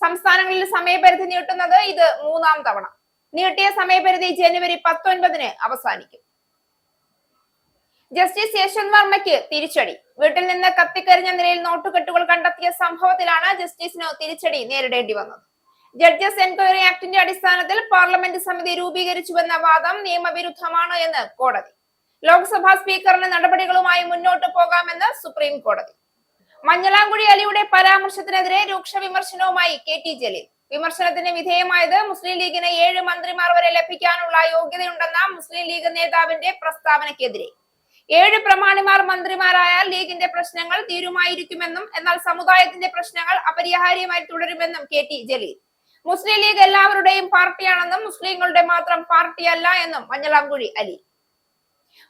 സംസ്ഥാനങ്ങളിൽ സമയപരിധി നീട്ടുന്നത് ഇത് 3-ാം തവണ. നീട്ടിയ സമയപരിധി ജനുവരി 19-ന് അവസാനിക്കും. ജസ്റ്റിസ് യശ്വന്ത് വർമ്മയ്ക്ക് തിരിച്ചടി. വീട്ടിൽ നിന്ന് കത്തിക്കരിഞ്ഞ നിലയിൽ നോട്ടുകെട്ടുകൾ കണ്ടെത്തിയ സംഭവത്തിലാണ് ജസ്റ്റിസിന് തിരിച്ചടി നേരിടേണ്ടി വന്നത്. ജഡ്ജസ് എൻക്വയറി ആക്ടിന്റെ അടിസ്ഥാനത്തിൽ പാർലമെന്റ് സമിതി രൂപീകരിച്ചുവെന്ന വാദം നിയമവിരുദ്ധമാണ് എന്ന് കോടതി. ലോക്സഭാ സ്പീക്കറിന് നടപടികളുമായി മുന്നോട്ട് പോകാമെന്ന് സുപ്രീം കോടതി. മഞ്ഞളാംകുഴി അലിയുടെ പരാമർശത്തിനെതിരെ രൂക്ഷ വിമർശനവുമായി KT ജലീൽ. വിമർശനത്തിന് വിധേയമായത് മുസ്ലിം ലീഗിന് 7 മന്ത്രിമാർ വരെ ലഭിക്കാനുള്ള യോഗ്യതയുണ്ടെന്ന മുസ്ലിം ലീഗ് നേതാവിന്റെ പ്രസ്താവനയ്ക്കെതിരെ. 7 പ്രമാണിമാർ മന്ത്രിമാരായാൽ ലീഗിന്റെ പ്രശ്നങ്ങൾ തീരുമായിരിക്കുമെന്നും എന്നാൽ സമുദായത്തിന്റെ പ്രശ്നങ്ങൾ അപരിഹാര്യമായി തുടരുമെന്നും KT ജലീൽ. മുസ്ലിം ലീഗ് എല്ലാവരുടെയും പാർട്ടിയാണെന്നും മുസ്ലിങ്ങളുടെ മാത്രം പാർട്ടിയല്ല എന്നും മഞ്ഞളാംകുഴി അലി.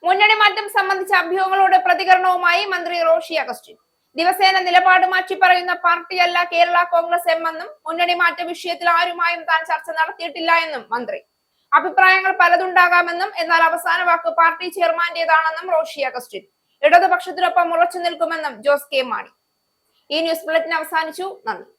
മുന്നണി മാറ്റം സംബന്ധിച്ച അഭ്യൂഹങ്ങളോട് പ്രതികരണവുമായി മന്ത്രി റോഷി അഗസ്റ്റിൻ. ദിവസേന നിലപാട് മാറ്റി പറയുന്ന പാർട്ടിയല്ല കേരള കോൺഗ്രസ് എന്നും മുന്നണി മാറ്റ വിഷയത്തിൽ ആരുമായും താൻ ചർച്ച നടത്തിയിട്ടില്ല എന്നും മന്ത്രി. അഭിപ്രായങ്ങൾ പലതുണ്ടാകാമെന്നും എന്നാൽ അവസാന വാക്ക് പാർട്ടി ചെയർമാന്റേതാണെന്നും റോഷി അഗസ്റ്റിൻ. ഇടതുപക്ഷത്തിനൊപ്പം ഉറച്ചു നിൽക്കുമെന്നും ജോസ് കെ മാണി. ഈ ന്യൂസ് ബുള്ളറ്റിൻ അവസാനിച്ചു. നന്ദി.